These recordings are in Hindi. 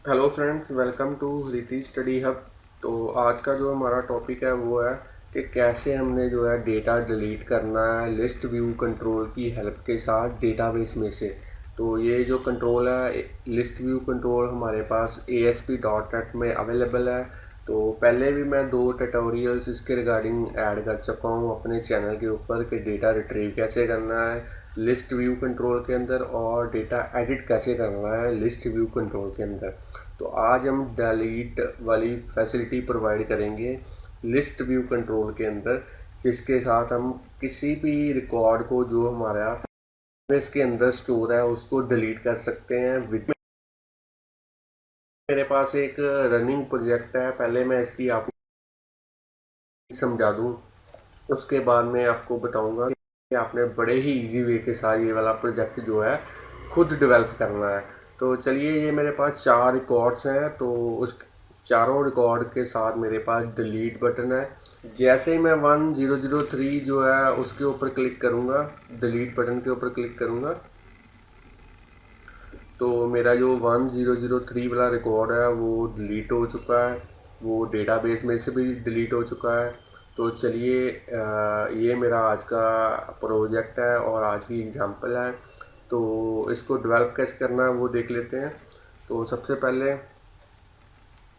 हेलो फ्रेंड्स, वेलकम टू रीति स्टडी हब। तो आज का जो हमारा टॉपिक है वो है कि कैसे हमने जो है डेटा डिलीट करना है लिस्ट व्यू कंट्रोल की हेल्प के साथ डेटाबेस में से। तो ये जो कंट्रोल है लिस्ट व्यू कंट्रोल हमारे पास ASP.NET में अवेलेबल है। तो पहले भी मैं 2 ट्यूटोरियल्स इसके रिगार्डिंग ऐड कर चुका हूँ अपने चैनल के ऊपर कि डेटा रिट्रीव कैसे करना है लिस्ट व्यू कंट्रोल के अंदर और डेटा एडिट कैसे करना है लिस्ट व्यू कंट्रोल के अंदर। तो आज हम डिलीट वाली फैसिलिटी प्रोवाइड करेंगे लिस्ट व्यू कंट्रोल के अंदर, जिसके साथ हम किसी भी रिकॉर्ड को जो हमारा इसके अंदर स्टोर है उसको डिलीट कर सकते हैं विद। मेरे पास एक रनिंग प्रोजेक्ट है, पहले मैं इसकी आपको समझा दूं, उसके बाद मैं आपको बताऊंगा कि आपने बड़े ही इजी वे के साथ ये वाला प्रोजेक्ट जो है खुद डेवलप करना है। तो चलिए, ये मेरे पास 4 रिकॉर्ड्स हैं, तो उस चारों रिकॉर्ड के साथ मेरे पास डिलीट बटन है। जैसे ही मैं 1003 जो है उसके ऊपर क्लिक करूँगा, डिलीट बटन के ऊपर क्लिक करूँगा, तो मेरा जो 1003 वाला रिकॉर्ड है वो डिलीट हो चुका है, वो डेटाबेस में से भी डिलीट हो चुका है। तो चलिए, ये मेरा आज का प्रोजेक्ट है और आज की एग्जांपल है। तो इसको डेवलप कैसे करना है वो देख लेते हैं। तो सबसे पहले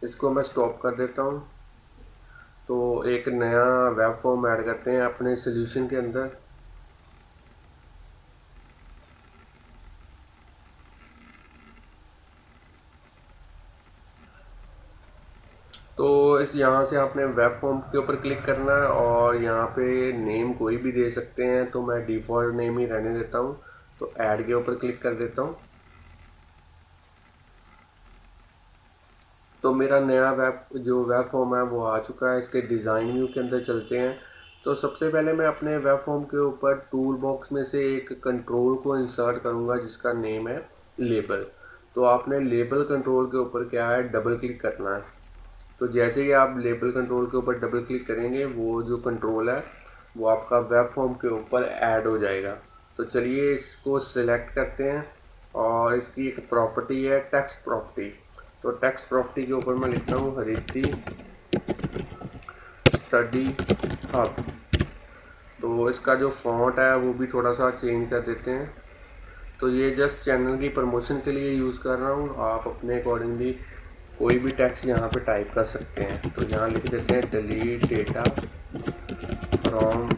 इसको मैं स्टॉप कर देता हूँ। तो एक नया वेब फॉर्म ऐड करते हैं अपने सोल्यूशन के अंदर। तो इस यहाँ से आपने वेब फॉर्म के ऊपर क्लिक करना है और यहाँ पे नेम कोई भी दे सकते हैं, तो मैं डिफ़ॉल्ट नेम ही रहने देता हूँ। तो ऐड के ऊपर क्लिक कर देता हूँ। तो मेरा नया वेब फॉर्म है वो आ चुका है। इसके डिज़ाइन व्यू के अंदर चलते हैं। तो सबसे पहले मैं अपने वेब फॉर्म के ऊपर टूल बॉक्स में से एक कंट्रोल को इंसर्ट करूँगा जिसका नेम है लेबल। तो आपने लेबल कंट्रोल के ऊपर क्या है, डबल क्लिक करना है। तो जैसे ही आप लेबल कंट्रोल के ऊपर डबल क्लिक करेंगे, वो जो कंट्रोल है वो आपका वेब फॉर्म के ऊपर ऐड हो जाएगा। तो चलिए इसको सिलेक्ट करते हैं और इसकी एक प्रॉपर्टी है टेक्स्ट प्रॉपर्टी। तो टेक्स्ट प्रॉपर्टी के ऊपर मैं लिखता हूँ हरिति स्टडी हब। तो इसका जो फॉन्ट है वो भी थोड़ा सा चेंज कर देते हैं। तो ये जस्ट चैनल की प्रमोशन के लिए यूज़ कर रहा हूँ, आप अपने अकॉर्डिंगली कोई भी टेक्स्ट यहाँ पे टाइप कर सकते हैं। तो यहाँ लिख देते हैं delete data from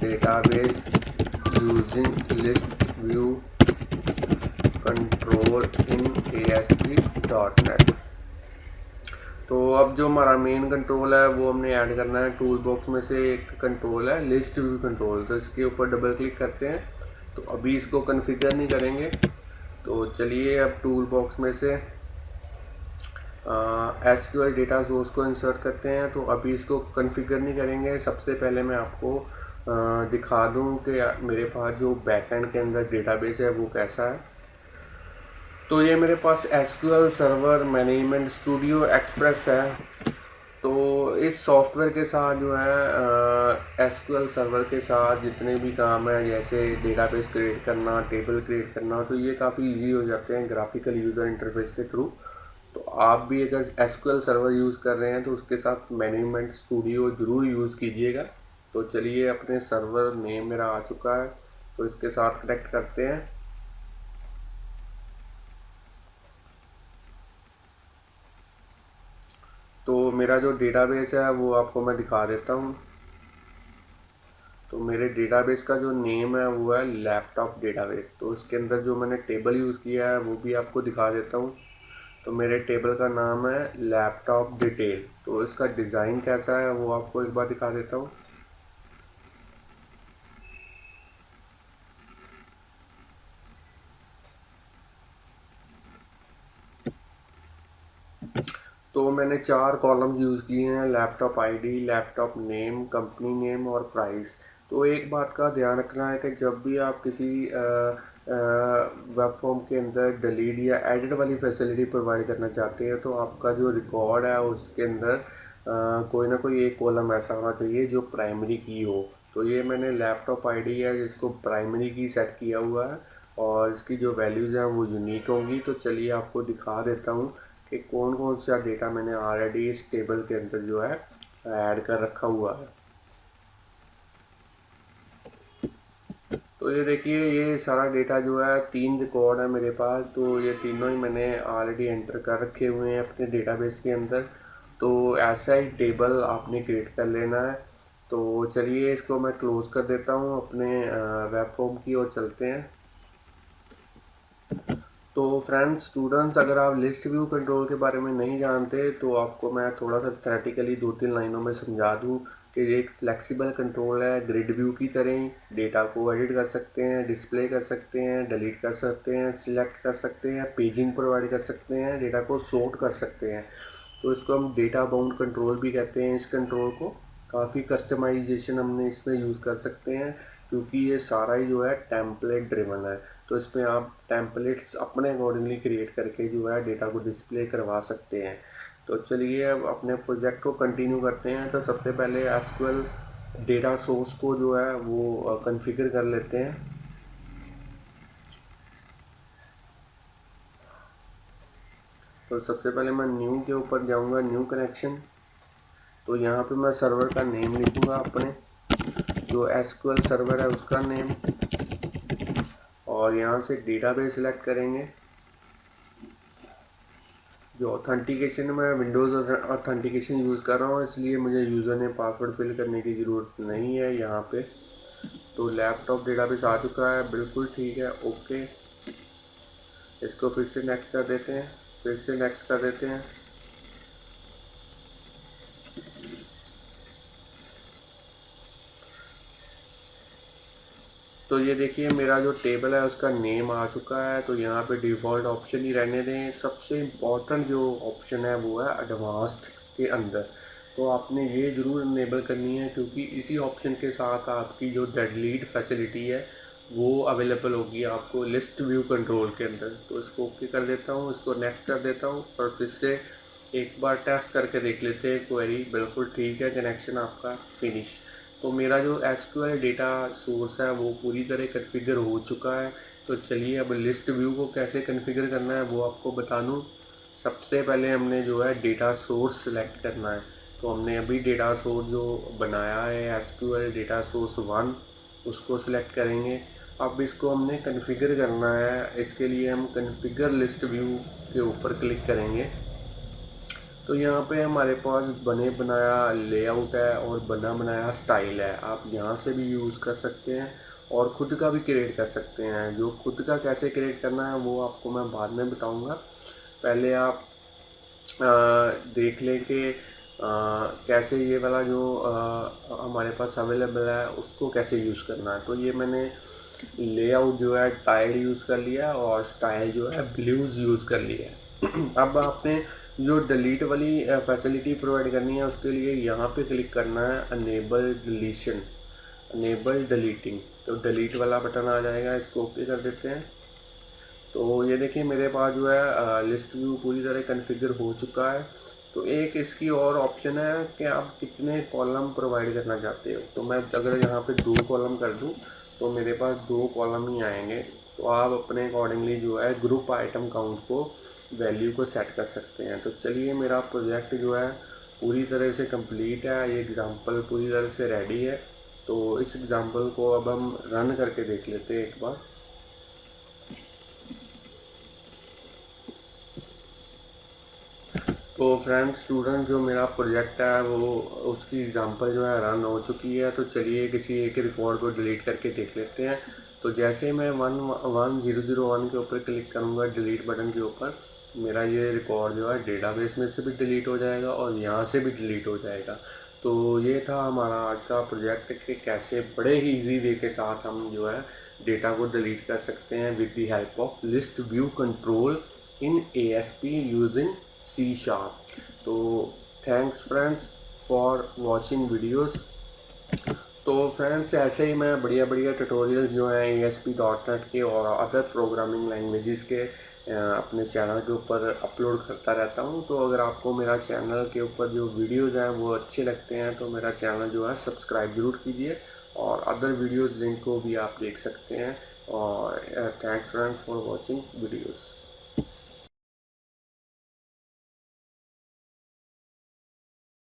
database using list view control in ASP.NET। तो अब जो हमारा मेन कंट्रोल है वो हमने ऐड करना है टूल बॉक्स में से। एक कंट्रोल है लिस्ट व्यू कंट्रोल, तो इसके ऊपर डबल क्लिक करते हैं। तो अभी इसको कन्फिगर नहीं करेंगे। तो चलिए अब टूल बॉक्स में से SQL डेटा सोर्स को इंसर्ट करते हैं। तो अभी इसको कॉन्फ़िगर नहीं करेंगे। सबसे पहले मैं आपको दिखा दूं कि मेरे पास जो बैकएंड के अंदर डेटाबेस है वो कैसा है। तो ये मेरे पास SQL server management studio express है। तो इस सॉफ्टवेयर के साथ जो है SQL सर्वर के साथ जितने भी काम है, जैसे डेटाबेस क्रिएट करना, टेबल क्रिएट करना, तो ये काफ़ी इजी हो जाते हैं ग्राफिकल यूज़र इंटरफेस के थ्रू। तो आप भी अगर SQL सर्वर यूज़ कर रहे हैं तो उसके साथ मैनेजमेंट स्टूडियो ज़रूर यूज़ कीजिएगा। तो चलिए, अपने सर्वर नेम मेरा आ चुका है, तो इसके साथ कनेक्ट करते हैं। तो मेरा जो डेटाबेस है वो आपको मैं दिखा देता हूँ। तो मेरे डेटाबेस का जो नेम है वो है लैपटॉप डेटाबेस। तो इसके अंदर जो मैंने टेबल यूज़ किया है वो भी आपको दिखा देता हूँ। तो मेरे टेबल का नाम है लैपटॉप डिटेल। तो इसका डिज़ाइन कैसा है वो आपको एक बार दिखा देता हूँ। तो मैंने 4 कॉलम्स यूज़ किए हैं, laptop ID, laptop name, company name और प्राइस। तो एक बात का ध्यान रखना है कि जब भी आप किसी वेब फॉर्म के अंदर डिलीट या एडिट वाली फैसिलिटी प्रोवाइड करना चाहते हैं, तो आपका जो रिकॉर्ड है उसके अंदर कोई ना कोई एक कॉलम ऐसा होना चाहिए जो प्राइमरी की हो। तो ये मैंने लैपटॉप आईडी है जिसको प्राइमरी की सेट किया हुआ है और इसकी जो वैल्यूज़ हैं वो यूनिक होंगी। तो चलिए आपको दिखा देता हूँ कि कौन कौन सा डेटा मैंने ऑलरेडी इस टेबल के अंदर जो है ऐड कर रखा हुआ है। तो ये देखिए, ये सारा डेटा जो है 3 रिकॉर्ड है मेरे पास, तो ये तीनों ही मैंने ऑलरेडी एंटर कर रखे हुए हैं अपने डेटाबेस के अंदर। तो ऐसा ही टेबल आपने क्रिएट कर लेना है। तो चलिए इसको मैं क्लोज कर देता हूँ अपने वेब फॉर्म की ओर चलते हैं। तो फ्रेंड्स, स्टूडेंट्स, अगर आप लिस्ट व्यू कंट्रोल के बारे में नहीं जानते तो आपको मैं थोड़ा सा थ्योरेटिकली 2-3 लाइनों में समझा दूं कि ये एक फ्लेक्सिबल कंट्रोल है। ग्रिड व्यू की तरह डेटा को एडिट कर सकते हैं, डिस्प्ले कर सकते हैं, डिलीट कर सकते हैं, सिलेक्ट कर सकते हैं, पेजिंग प्रोवाइड कर सकते हैं, डेटा को सॉर्ट कर सकते हैं। तो इसको हम डेटा बाउंड कंट्रोल भी कहते हैं। इस कंट्रोल को काफ़ी कस्टमाइजेशन हमने इसमें यूज़ कर सकते हैं, क्योंकि ये सारा ही जो है टेम्पलेट ड्रिवन है। तो इसमें आप टेम्पलेट्स अपने अकॉर्डिंगली क्रिएट करके जो है डेटा को डिस्प्ले करवा सकते हैं। तो चलिए अब अपने प्रोजेक्ट को कंटिन्यू करते हैं। तो सबसे पहले एसक्यूएल डेटा सोर्स को जो है वो कॉन्फ़िगर कर लेते हैं। तो सबसे पहले मैं न्यू के ऊपर जाऊंगा, न्यू कनेक्शन। तो यहाँ पे मैं सर्वर का नेम लिखूंगा, अपने जो एसक्यूएल सर्वर है उसका नेम, और यहाँ से डेटाबेस सेलेक्ट करेंगे। जो ऑथेंटिकेशन में विंडोज़ ऑथेंटिकेशन यूज़ कर रहा हूँ, इसलिए मुझे यूज़र नेम पासवर्ड फिल करने की ज़रूरत नहीं है यहाँ पे। तो लैपटॉप डेटाबेस आ चुका है, बिल्कुल ठीक है, ओके। इसको फिर से नेक्स्ट कर देते हैं, फिर से नेक्स्ट कर देते हैं। तो ये देखिए मेरा जो टेबल है उसका नेम आ चुका है। तो यहाँ पे डिफ़ॉल्ट ऑप्शन ही रहने दें। सबसे इम्पॉर्टेंट जो ऑप्शन है वो है एडवांस्ड के अंदर। तो आपने ये ज़रूर इनेबल करनी है, क्योंकि इसी ऑप्शन के साथ आपकी जो डिलीट फैसिलिटी है वो अवेलेबल होगी आपको लिस्ट व्यू कंट्रोल के अंदर। तो इसको ओके कर देता हूँ, इसको नेक्स्ट कर देता हूँ, और फिर से एक बार टेस्ट करके देख लेते हैं। क्वेरी बिल्कुल ठीक है, कनेक्शन आपका फिनिश। तो मेरा जो एसक्यूएल डेटा सोर्स है वो पूरी तरह कन्फिगर हो चुका है। तो चलिए अब लिस्ट व्यू को कैसे कन्फिगर करना है वो आपको बता दूँ। सबसे पहले हमने जो है डेटा सोर्स सेलेक्ट करना है। तो हमने अभी डेटा सोर्स जो बनाया है एसक्यूएल डेटा सोर्स 1, उसको सिलेक्ट करेंगे। अब इसको हमने कन्फिगर करना है। इसके लिए हम कन्फिगर लिस्ट व्यू के ऊपर क्लिक करेंगे। तो यहाँ पे हमारे पास बने बनाया लेआउट है और बना बनाया स्टाइल है। आप यहाँ से भी यूज़ कर सकते हैं और ख़ुद का भी क्रिएट कर सकते हैं। जो खुद का कैसे क्रिएट करना है वो आपको मैं बाद में बताऊँगा। पहले आप देख लें कि कैसे ये वाला जो हमारे पास अवेलेबल है उसको कैसे यूज़ करना है। तो ये मैंने लेआउट जो है टाइल यूज़ कर लिया और स्टाइल जो है ब्लूज़ यूज़ कर लिया है। अब आपने जो डिलीट वाली फैसिलिटी प्रोवाइड करनी है उसके लिए यहाँ पे क्लिक करना है अनेबल डिलीशन, अनेबल डिलीटिंग। तो डिलीट वाला बटन आ जाएगा, इसको ओके कर देते हैं। तो ये देखिए मेरे पास जो है लिस्ट व्यू पूरी तरह कन्फिगर हो चुका है। तो एक इसकी और ऑप्शन है कि आप कितने कॉलम प्रोवाइड करना चाहते हो। तो मैं अगर यहाँ पे 2 कॉलम कर दूँ तो मेरे पास 2 कॉलम ही आएंगे। तो आप अपने अकॉर्डिंगली जो है ग्रुप आइटम काउंट को वैल्यू को सेट कर सकते हैं। तो चलिए मेरा प्रोजेक्ट जो है पूरी तरह से कंप्लीट है, ये एग्ज़ाम्पल पूरी तरह से रेडी है। तो इस एग्ज़ाम्पल को अब हम रन करके देख लेते हैं एक बार। तो फ्रेंड्स, स्टूडेंट, जो मेरा प्रोजेक्ट है वो उसकी एग्ज़ाम्पल जो है रन हो चुकी है। तो चलिए किसी एक रिकॉर्ड को डिलीट करके देख लेते हैं। तो जैसे मैं 11001 के ऊपर क्लिक करूँगा डिलीट बटन के ऊपर, मेरा ये रिकॉर्ड जो है डेटाबेस में से भी डिलीट हो जाएगा और यहाँ से भी डिलीट हो जाएगा। तो ये था हमारा आज का प्रोजेक्ट कि कैसे बड़े ही इजी वे के साथ हम जो है डेटा को डिलीट कर सकते हैं with the help of list view control in ASP using C#। तो thanks friends for watching videos. तो फ्रेंड्स, ऐसे ही मैं बढ़िया बढ़िया ट्यूटोरियल्स जो हैं ASP.NET के और अदर प्रोग्रामिंग लैंग्वेजेस के अपने चैनल के ऊपर अपलोड करता रहता हूं। तो अगर आपको मेरा चैनल के ऊपर जो वीडियोज़ हैं वो अच्छे लगते हैं तो मेरा चैनल जो है सब्सक्राइब ज़रूर कीजिए, और अदर वीडियोज़ लिंक को भी आप देख सकते हैं। और thanks friends for watching videos.